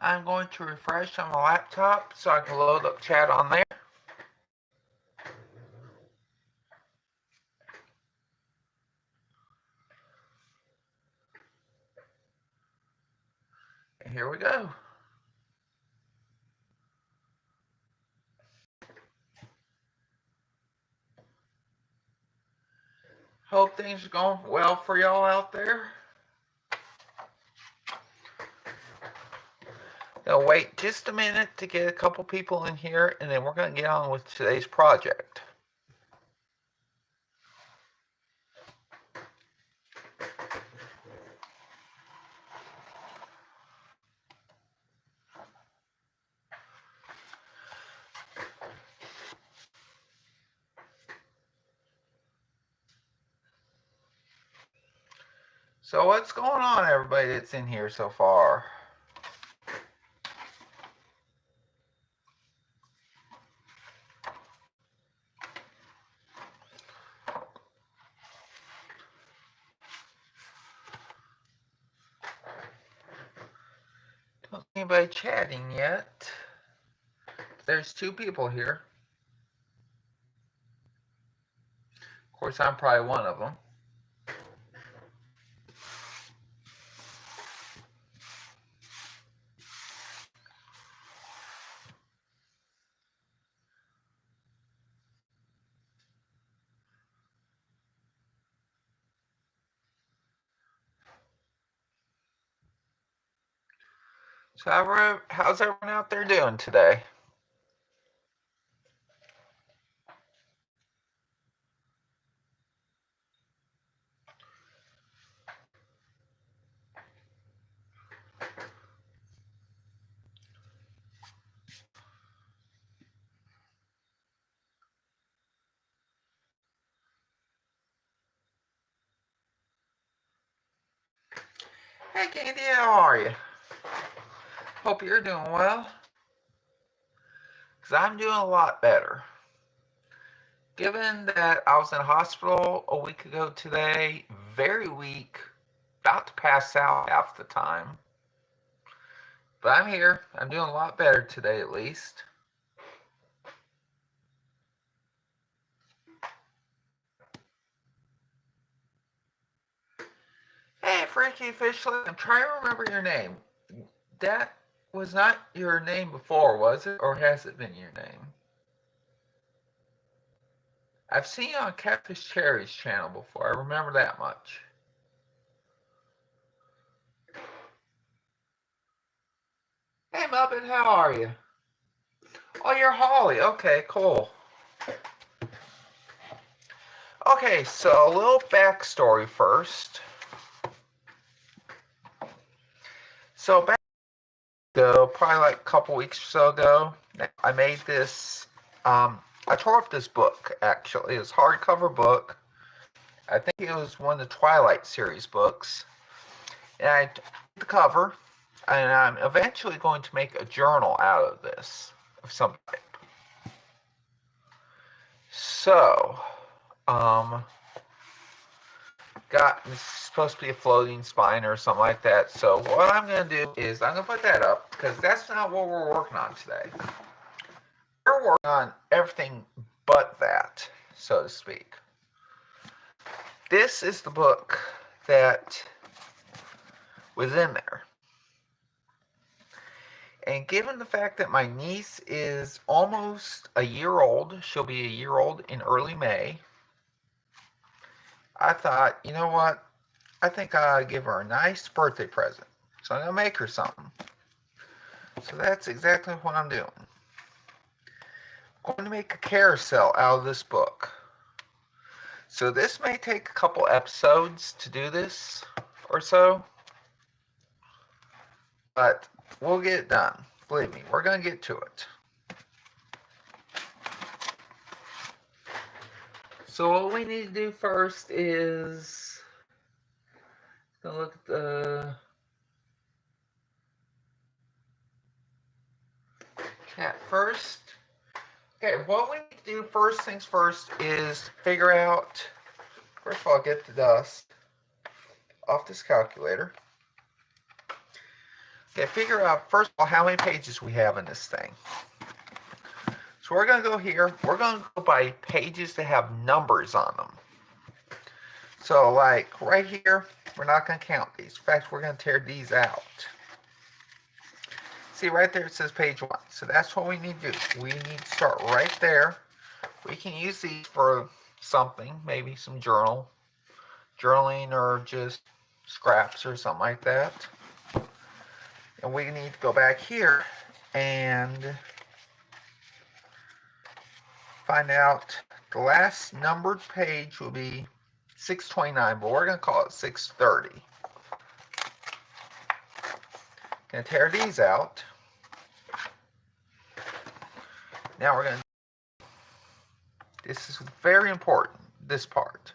I'm going to refresh on my laptop so I can load up chat on there. And here we go. Hope things are going well for y'all out there. Now wait just a minute to get a couple people in here, and then we're going to get on with today's project. So what's going on, everybody that's in here so far? Don't see anybody chatting yet. There's 2 people here. Of course, I'm probably one of them. So how's everyone out there doing today? Hey Candy, how are you? Hope you're doing well. Because I'm doing a lot better. Given that I was in hospital a week ago today, very weak, about to pass out half the time. But I'm here. I'm doing a lot better today at least. Hey Freaky Fishlet, I'm trying to remember your name. That was not your name before, was it? Or has it been your name? I've seen you on Catfish Cherry's channel before. I remember that much. Hey Muppet, how are you? Oh, you're Holly. Okay, cool. Okay, so a little backstory first. So back ago, probably like a couple weeks or so ago, I made this. I tore up this book. Actually, it's a hardcover book. I think it was one of the Twilight series books. And I took the cover, and I'm eventually going to make a journal out of this of some type. So, it's supposed to be a floating spine or something like that. So what I'm going to do is I'm going to put that up because that's not what we're working on today. We're working on everything but that, so to speak. This is the book that was in there. And given the fact that my niece is almost a year old, she'll be a year old in early May, I thought, you know what? I think I ought to give her a nice birthday present. So I'm going to make her something. So that's exactly what I'm doing. I'm going to make a carousel out of this book. So this may take a couple episodes to do this or so. But we'll get it done. Believe me, we're going to get to it. So what we need to do first is going to look at the chat first. Okay, what we need to do first things first is figure out, first of all, get the dust off this calculator. Okay, figure out, first of all, how many pages we have in this thing. So we're going to go here. We're going to go by pages that have numbers on them. So like right here, we're not going to count these. In fact, we're going to tear these out. See right there it says page 1. So that's what we need to do. We need to start right there. We can use these for something, maybe some journaling or just scraps or something like that. And we need to go back here and find out the last numbered page will be 629, but we're going to call it 630. Going to tear these out. Now we're going to, this is very important, this part.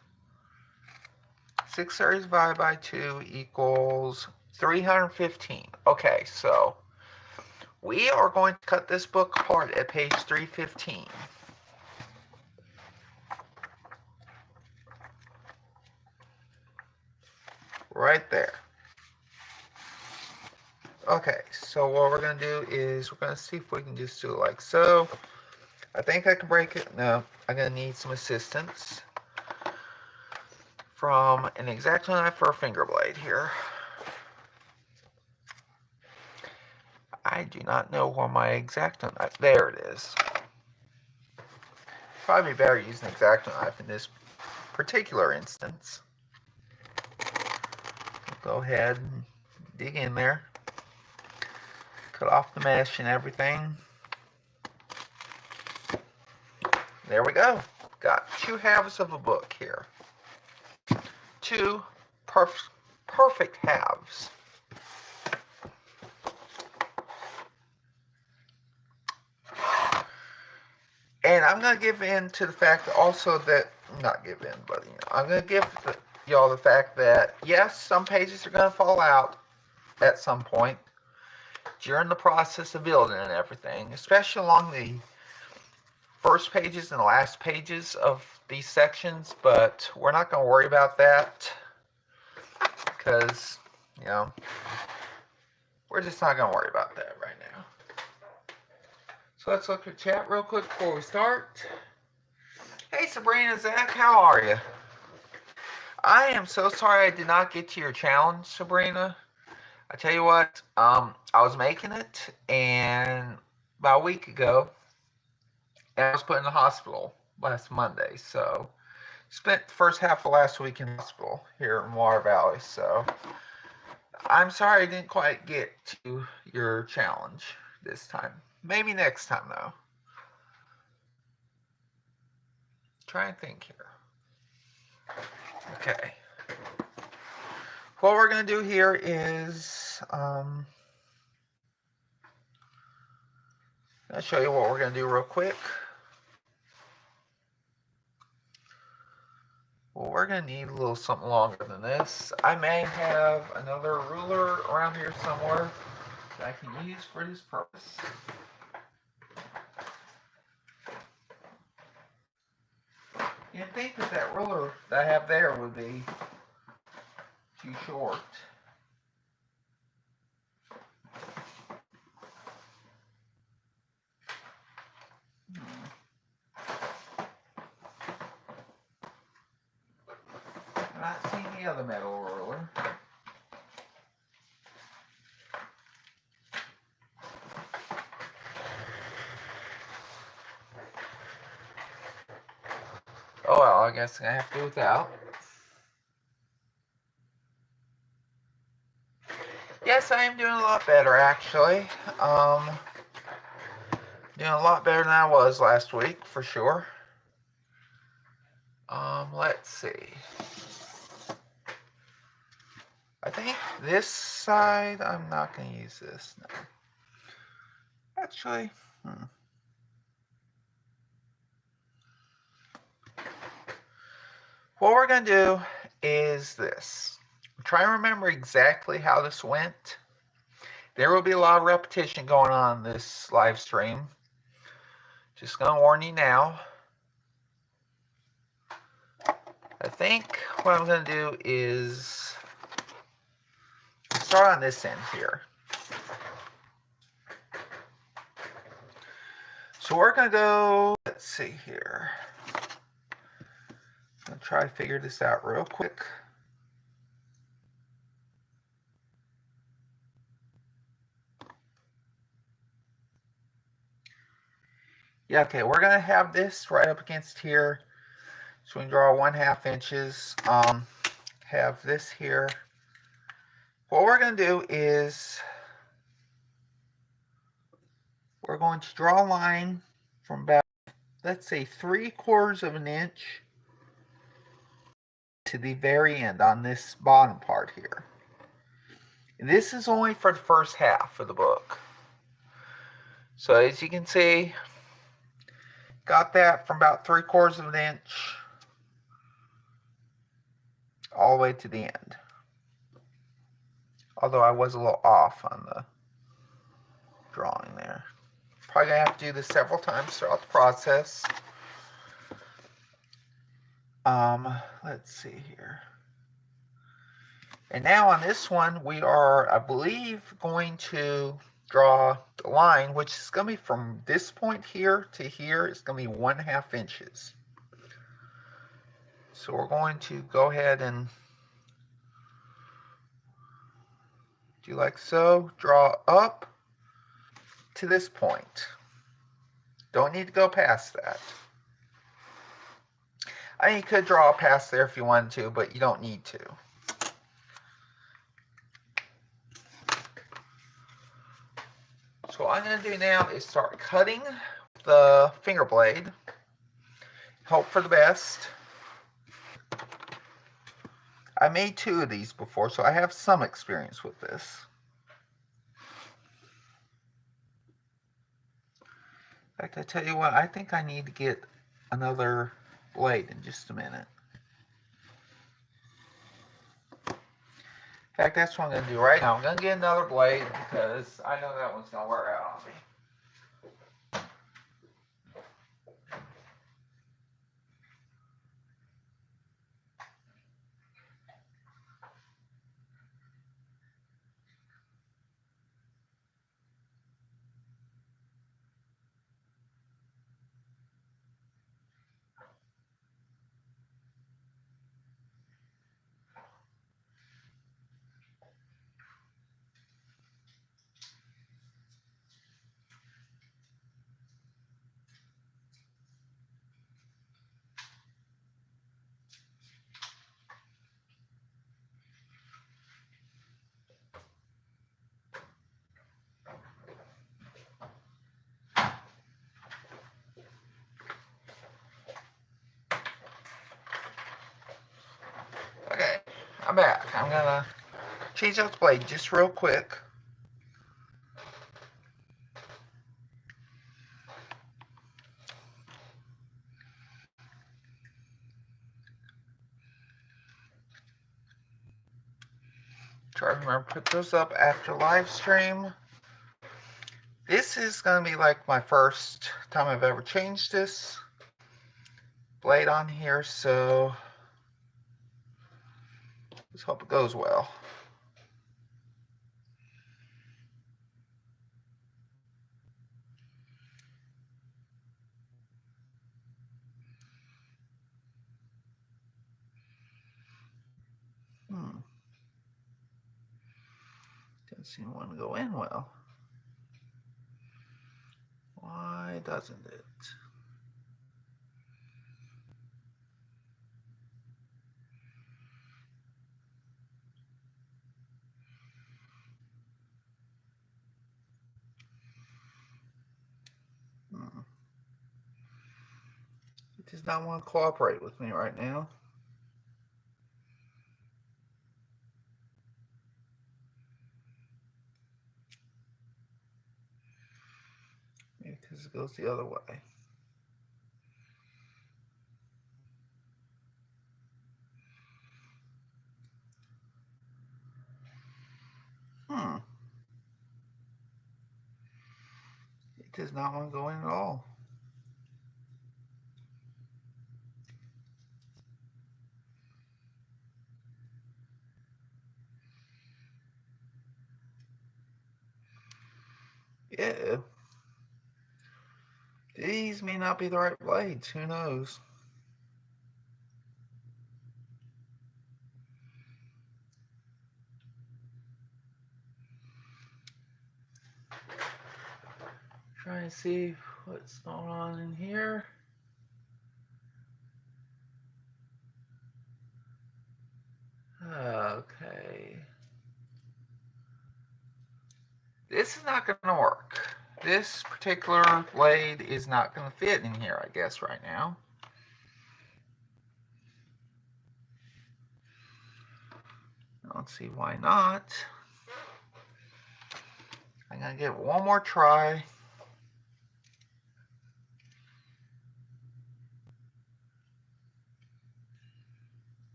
630 divided by 2 equals 315. Okay, so we are going to cut this book apart at page 315. Right there. Okay, so what we're going to do is we're going to see if we can just do it like so. I think I can break it. No, I'm going to need some assistance from an X-Acto knife or a finger blade here. I do not know where my X-Acto knife, there it is. Probably better using an X-Acto knife in this particular instance. Go ahead and dig in there. Cut off the mesh and everything. There we go. Got 2 halves of a book here. 2 perfect halves. And I'm going to give in to the fact also that, not give in, but I'm going to give y'all the fact that, yes, some pages are going to fall out at some point during the process of building and everything, especially along the first pages and last pages of these sections, but we're not going to worry about that because, you know, we're just not going to worry about that right now. So let's look at chat real quick before we start. Hey Sabrina, Zach, how are you? I am so sorry I did not get to your challenge, Sabrina. I tell you what, I was making it, and about a week ago, and I was put in the hospital last Monday, so spent the first half of last week in the hospital here in Water Valley, so I'm sorry I didn't quite get to your challenge this time. Maybe next time, though. Try and think here. Okay. What we're going to do here is, I'll show you what we're going to do real quick. Well, we're going to need a little something longer than this. I may have another ruler around here somewhere that I can use for this purpose. You'd think that that ruler that I have there would be too short. I'm not seeing the other metal ruler. Oh well, I guess I have to do without. Yes, I am doing a lot better actually. Doing a lot better than I was last week for sure. Let's see. I think this side, I'm not going to use this. No. Actually, what we're going to do is this. Try and remember exactly how this went. There will be a lot of repetition going on in this live stream. Just going to warn you now. I think what I'm going to do is start on this end here. So we're going to go, let's see here. I'm going to try to figure this out real quick. Yeah, okay, we're going to have this right up against here. So we can draw 1/2 inches. Have this here. What we're going to do is we're going to draw a line from about, let's say, 3/4 of an inch to the very end on this bottom part here. And this is only for the first half of the book. So as you can see, got that from about 3/4 of an inch all the way to the end. Although I was a little off on the drawing there. Probably gonna have to do this several times throughout the process. Let's see here. And now on this one, we are, I believe, going to draw the line, which is going to be from this point here to here. It's going to be 1/2 inches. So we're going to go ahead and do like so. Draw up to this point. Don't need to go past that. I mean, you could draw past there if you wanted to, but you don't need to. So what I'm going to do now is start cutting the finger blade. Hope for the best. I made 2 of these before, so I have some experience with this. In fact, I tell you what, I think I need to get another blade in just a minute. In fact, that's what I'm going to do right now. I'm going to get another blade because I know that one's going to wear out on me. Okay, I'm back. I'm going to change out the blade just real quick. Try to remember to put those up after live stream. This is going to be like my first time I've ever changed this blade on here, so let's hope it goes well. Doesn't seem to want to go in well. Why doesn't it? It does not want to cooperate with me right now. Maybe because it goes the other way. It does not want to go in at all. Yeah. These may not be the right blades. Who knows? Try and see what's going on in here. Okay. This is not going to work. This particular blade is not going to fit in here, I guess, right now. Let's see why not. I'm going to give it one more try.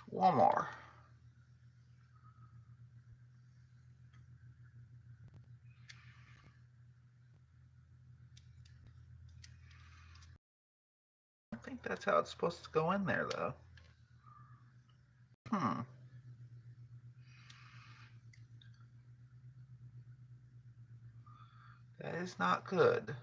One more. I think that's how it's supposed to go in there, though. That is not good.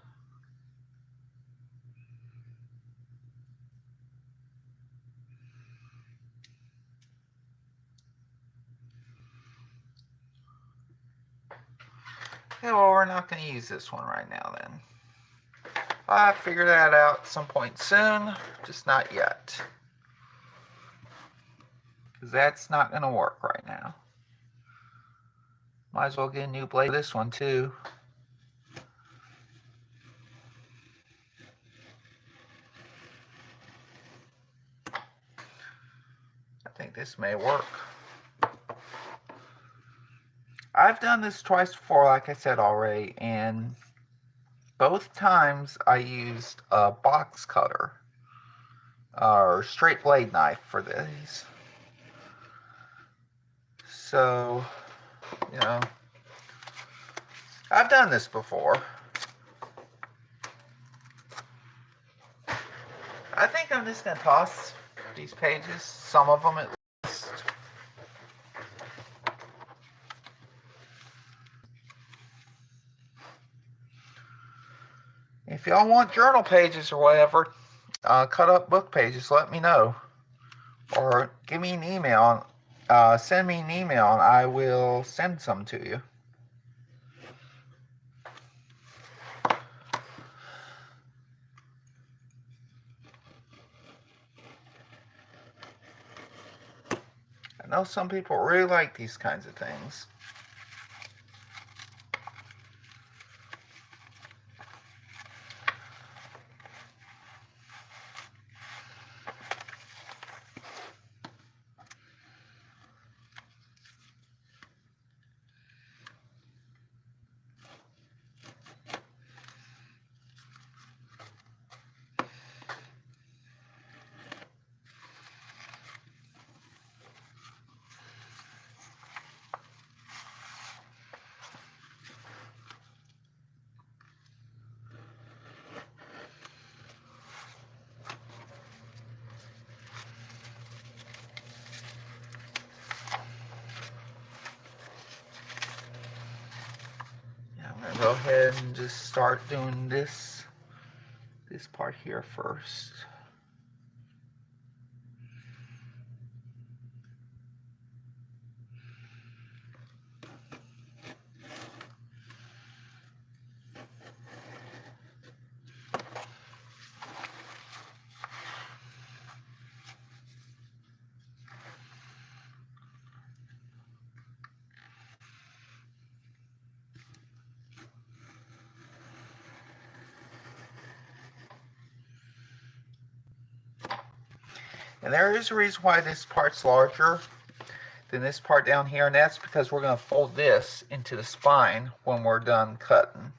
Okay, well, we're not going to use this one right now, then. I'll figure that out at some point soon, just not yet. Because that's not going to work right now. Might as well get a new blade for this one, too. I think this may work. I've done this twice before, like I said already, and both times I used a box cutter or straight blade knife for these. So, you know, I've done this before. I think I'm just going to toss these pages, some of them at least. If y'all want journal pages or whatever, cut up book pages, let me know. Or give me an email, send me an email and I will send some to you. I know some people really like these kinds of things. I'm gonna go ahead and just start doing this part here first. And there is a reason why this part's larger than this part down here, and that's because we're going to fold this into the spine when we're done cutting.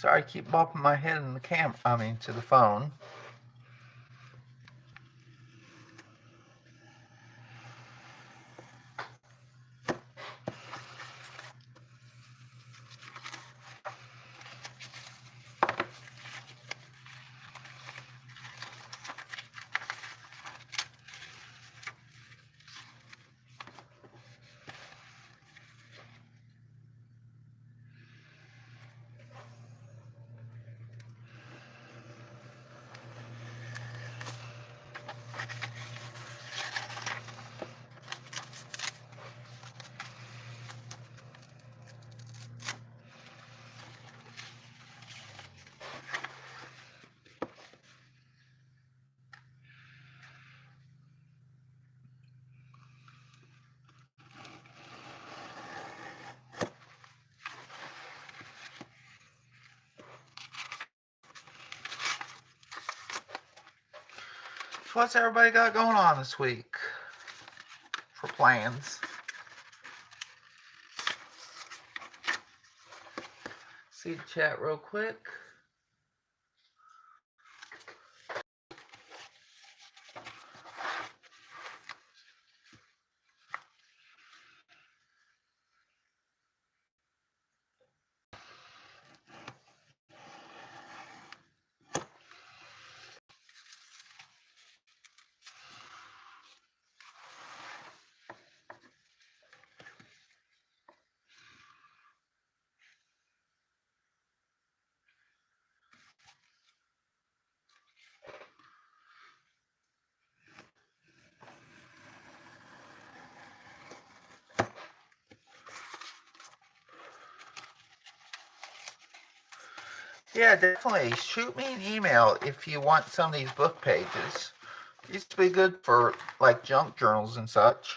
Sorry, I keep bumping my head in the to the phone. So what's everybody got going on this week for plans? See the chat real quick. Yeah, definitely. Shoot me an email if you want some of these book pages. Used to be good for like junk journals and such.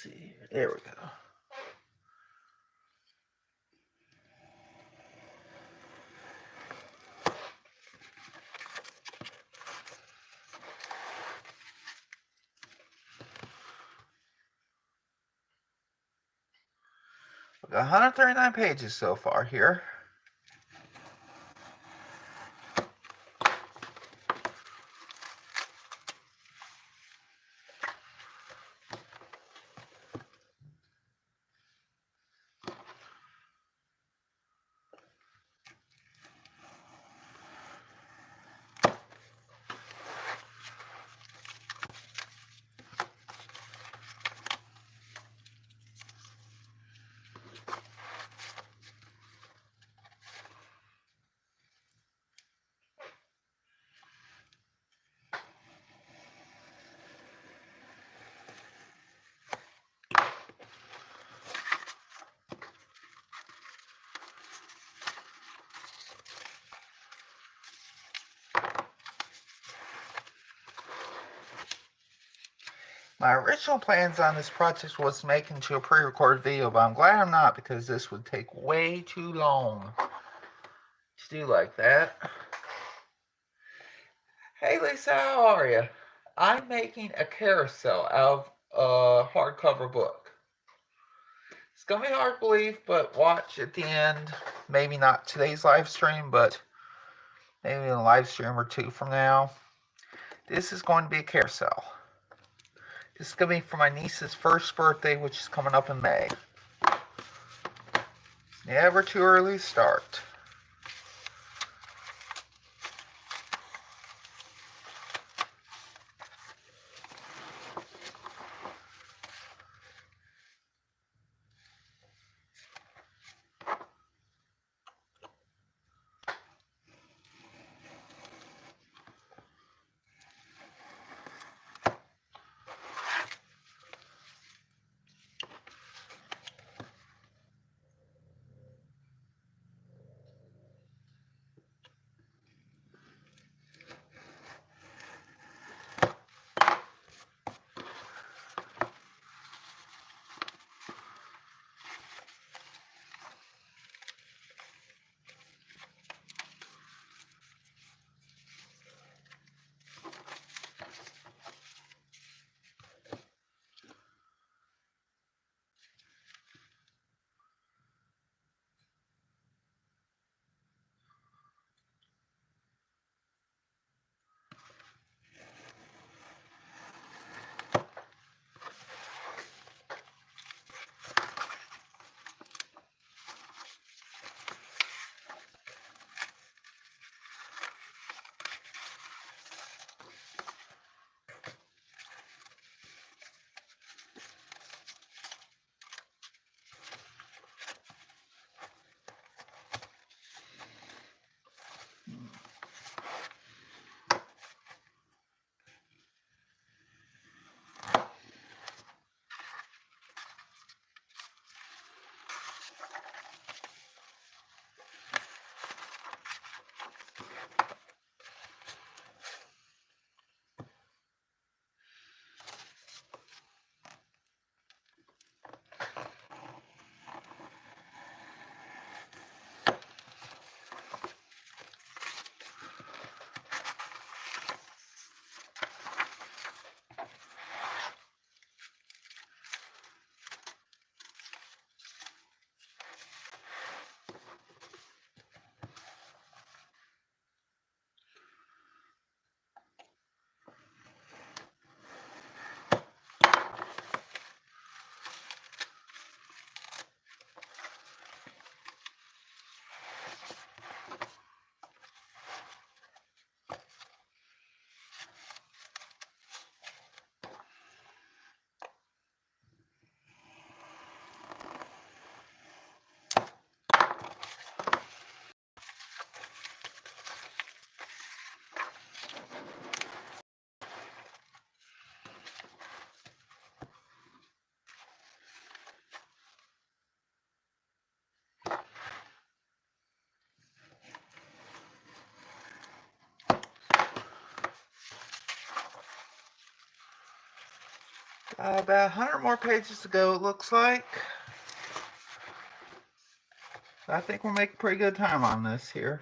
Let's see, there we go. We got 139 pages so far here. My original plans on this project was to make into a pre-recorded video, but I'm glad I'm not because this would take way too long to do like that. Hey Lisa, how are you? I'm making a carousel out of a hardcover book. It's gonna be hard to believe, but watch at the end. Maybe not today's live stream, but maybe a live stream or two from now. This is going to be a carousel. This is going to be for my niece's first birthday, which is coming up in May. Never too early to start. About 100 more pages to go, it looks like. I think we'll make pretty good time on this here.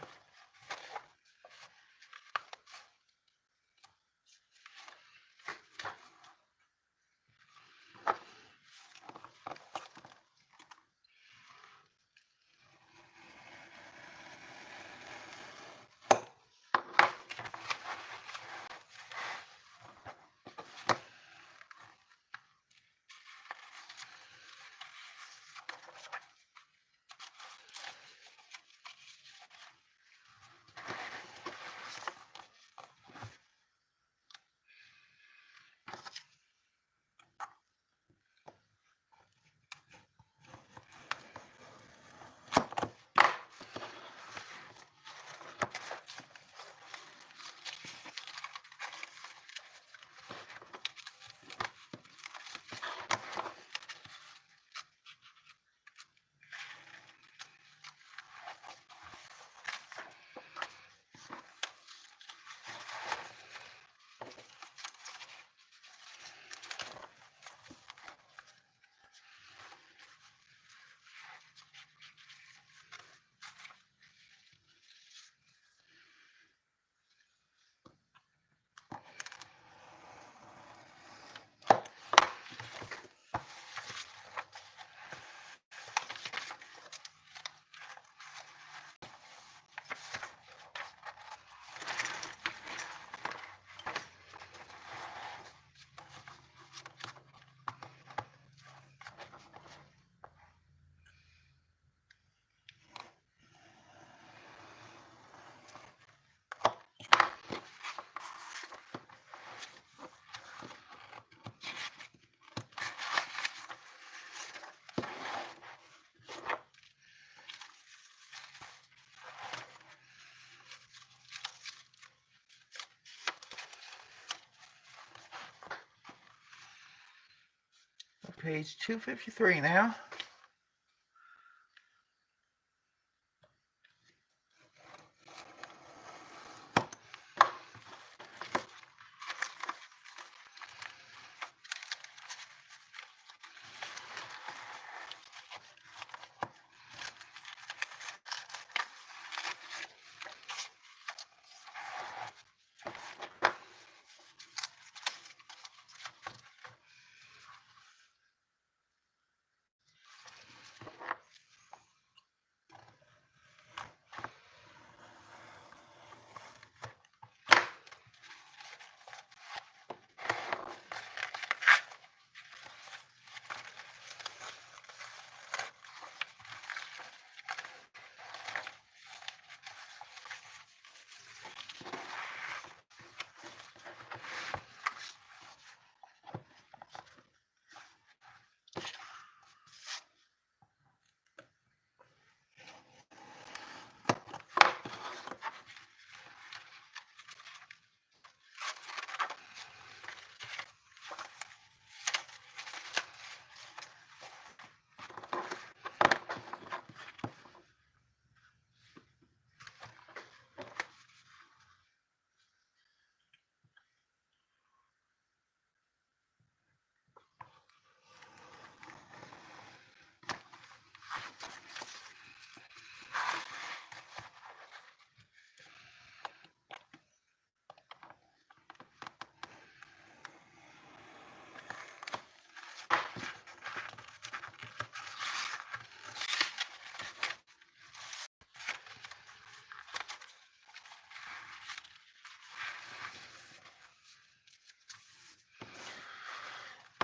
Page 253 now.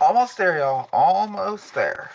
Almost there, y'all. Almost there.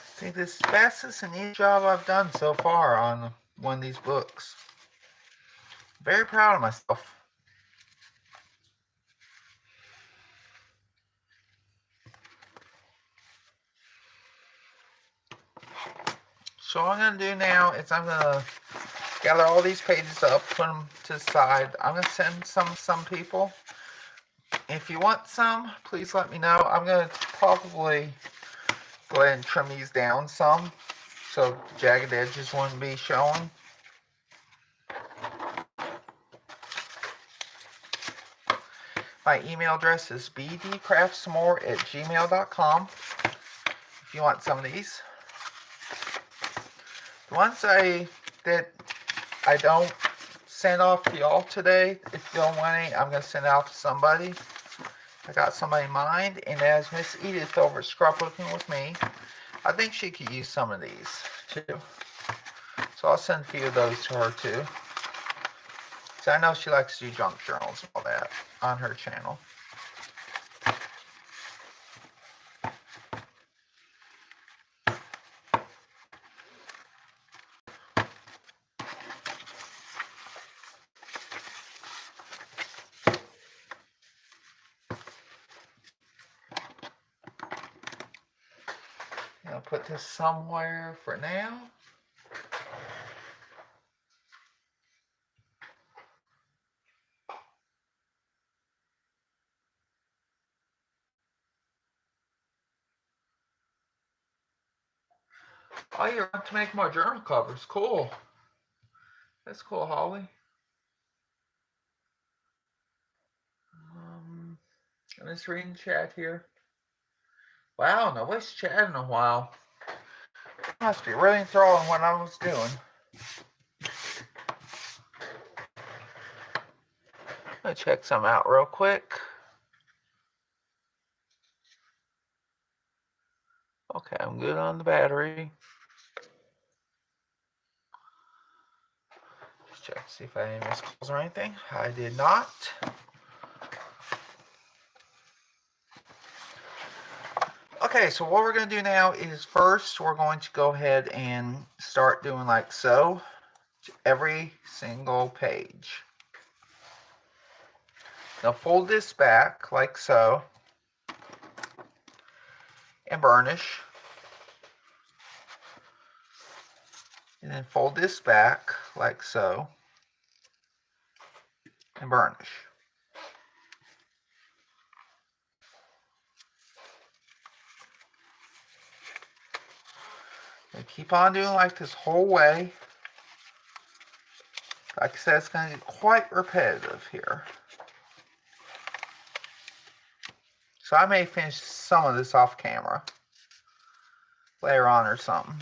I think this is the fastest and easiest job I've done so far on one of these books. Very proud of myself. So what I'm going to do now is I'm going to gather all these pages up, put them to the side. I'm going to send some people. If you want some, please let me know. I'm going to probably go ahead and trim these down some so the jagged edges wouldn't be showing. My email address is bdcraftsmore@gmail.com if you want some of these. The ones that I don't send off to y'all today, if you don't want any, I'm going to send out to somebody. I got somebody in mind, and as Miss Edith over at Scrapbooking with Me, I think she could use some of these too. So I'll send a few of those to her too. So I know she likes to do junk journals and all that on her channel. I'll put this somewhere for now. Oh, you want to make more journal covers. Cool. That's cool, Holly. I'm just reading chat here. Wow, nobody's chatted in a while. Must be really enthralling what I was doing. I'm gonna check some out real quick. Okay, I'm good on the battery. Just check to see if I had any missed calls or anything. I did not. Okay, so what we're going to do now is first we're going to go ahead and start doing like so to every single page. Now fold this back like so and burnish. And then fold this back like so and burnish. And keep on doing like this whole way. Like I said, it's going to get quite repetitive here. So I may finish some of this off camera later on or something.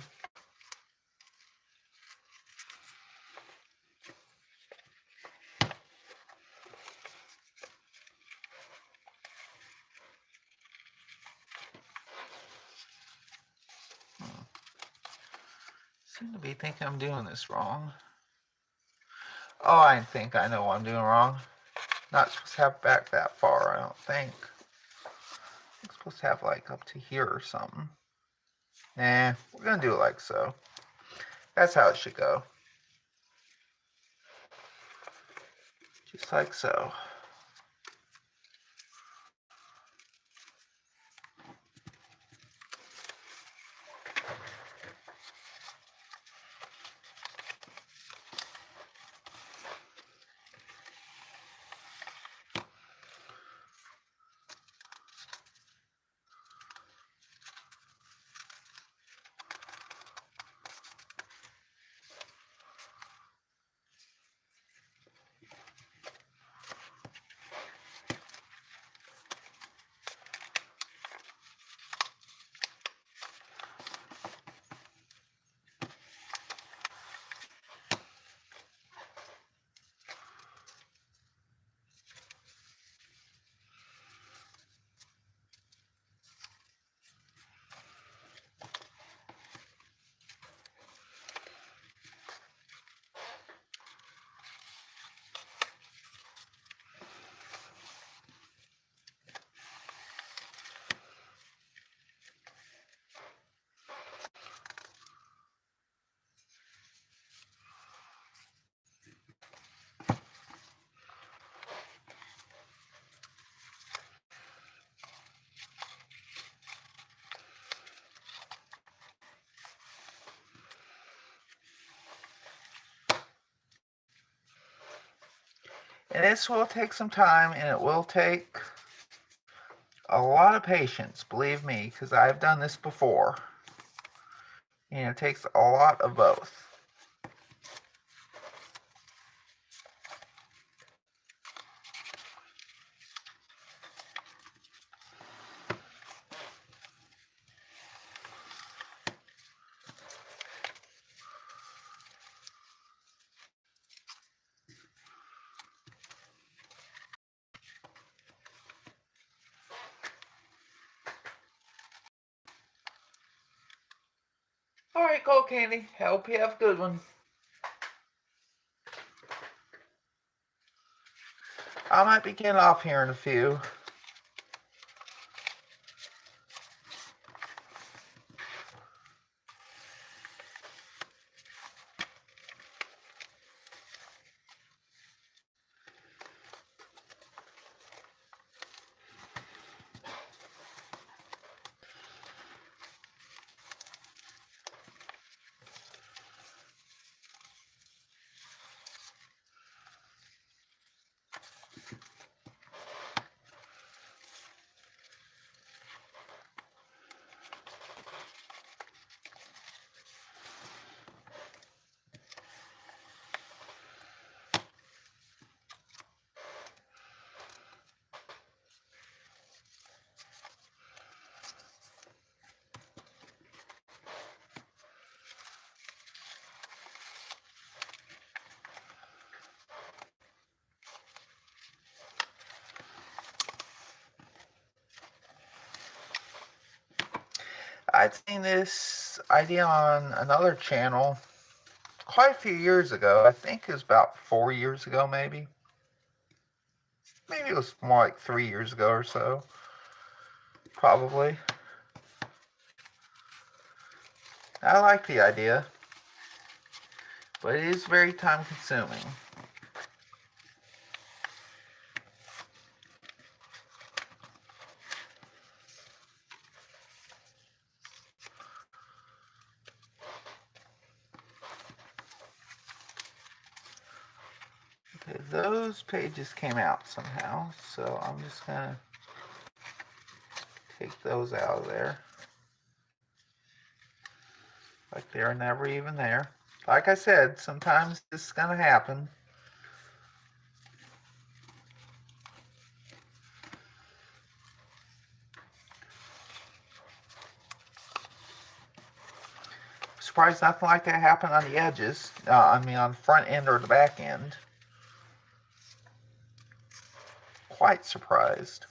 Seem to be thinking I'm doing this wrong. Oh, I think I know what I'm doing wrong. Not supposed to have back that far, I don't think. I'm supposed to have like up to here or something. Nah, we're gonna do it like so. That's how it should go. Just like so. And this will take some time, and it will take a lot of patience, believe me, because I've done this before. And it takes a lot of both. Alright, Cold Candy. Hope you have a good one. I might be getting off here in a few. I'd seen this idea on another channel quite a few years ago. I think it was about 4 years ago, maybe. Maybe it was more like 3 years ago or so. Probably. I like the idea, but it is very time consuming. Okay, those pages came out somehow, so I'm just gonna take those out of there. Like they're never even there. Like I said, sometimes this is gonna happen. Surprised nothing like that happened on the edges. On the front end or the back end. Quite surprised.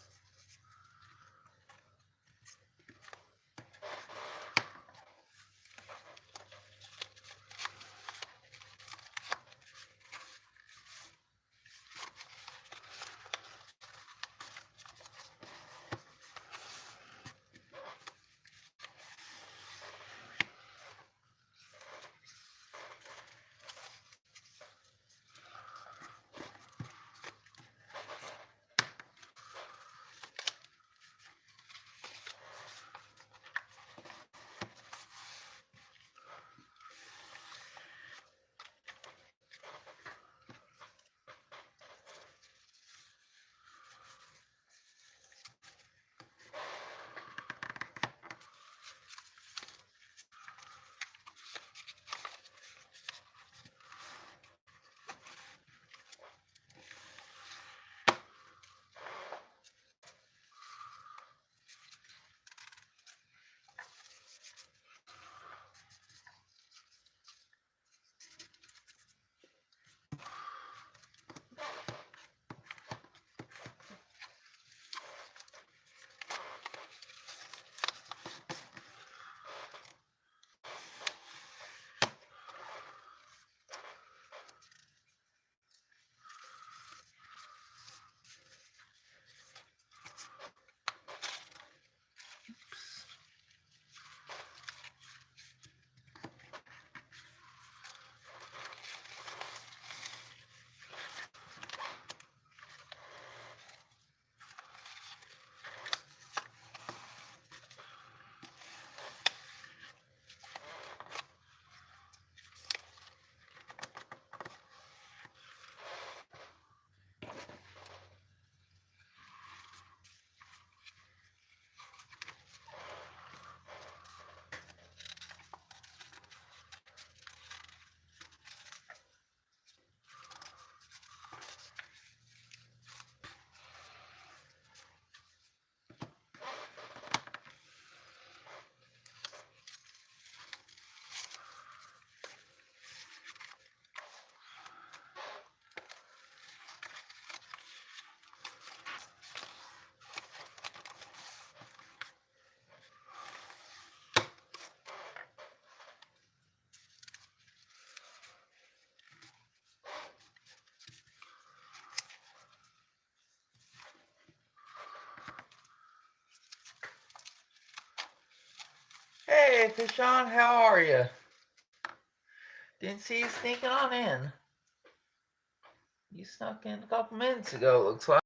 Hey, Fishon, how are you? Didn't see you sneaking on in. You snuck in a couple minutes ago, looks like.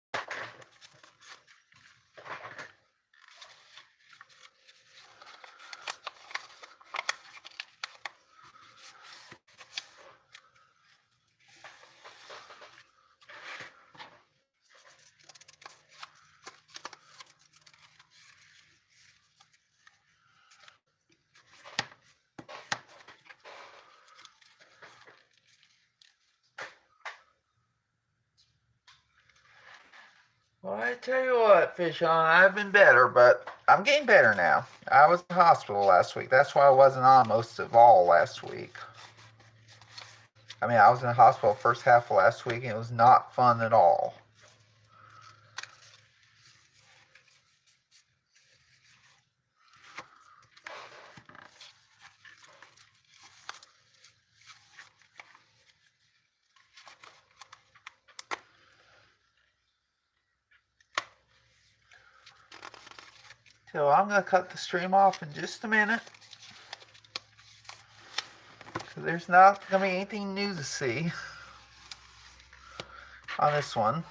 Well, I tell you what, Fishon, I've been better, but I'm getting better now. I was in the hospital last week. That's why I wasn't on most of all last week. I was in the hospital first half of last week, and it was not fun at all. So I'm going to cut the stream off in just a minute. There's not going to be anything new to see on this one.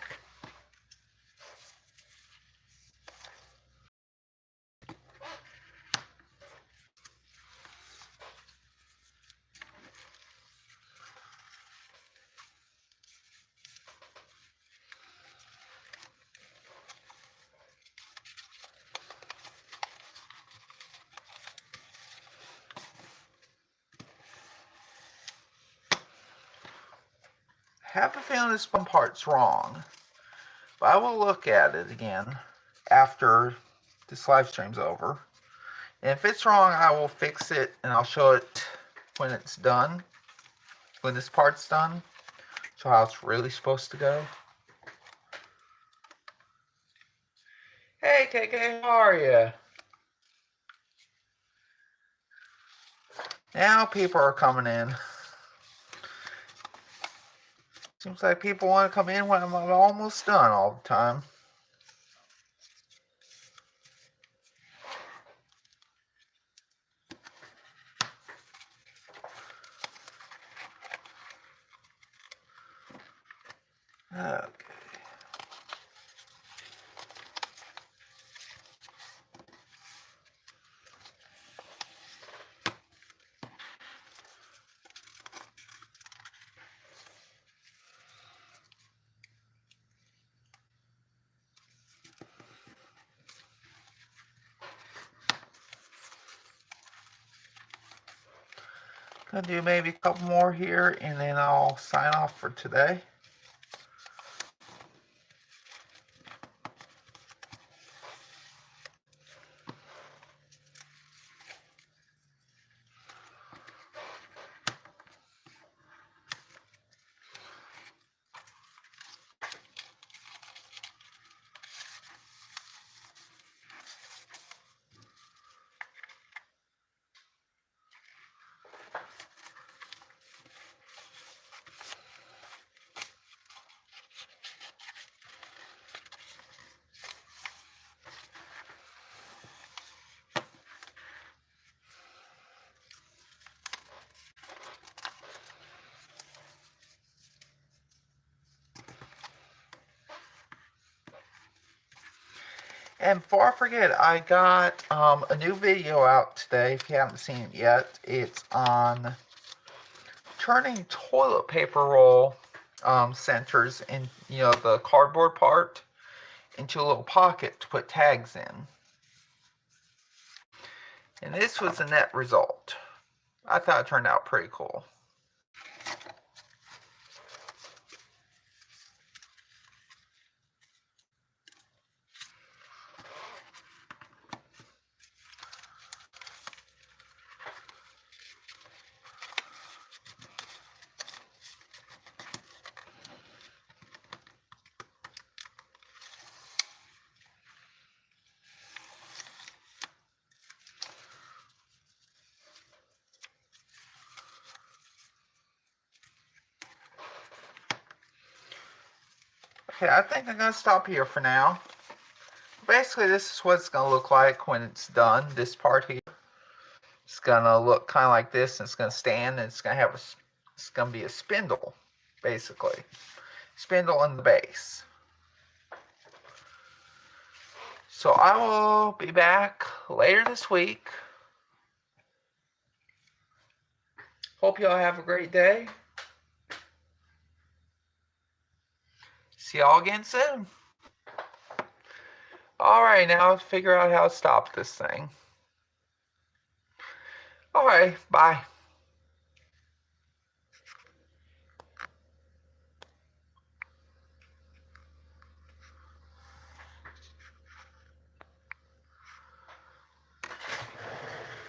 I have a feeling this one part's wrong, but I will look at it again after this live stream's over. And if it's wrong, I will fix it and I'll show it when it's done, when this part's done, show how it's really supposed to go. Hey KK, how are you? Now people are coming in. Seems like people want to come in when I'm almost done all the time. Okay. Gonna do maybe a couple more here and then I'll sign off for today. And before I forget, I got a new video out today. If you haven't seen it yet, it's on turning toilet paper roll centers in, the cardboard part into a little pocket to put tags in. And this was the net result. I thought it turned out pretty cool. Okay, I think I'm going to stop here for now. Basically, this is what it's going to look like when it's done, this part here. It's going to look kind of like this, and it's going to stand, and it's going to be a spindle, basically. Spindle in the base. So I will be back later this week. Hope y'all have a great day. See y'all again soon. Alright, now let's figure out how to stop this thing. Alright, bye.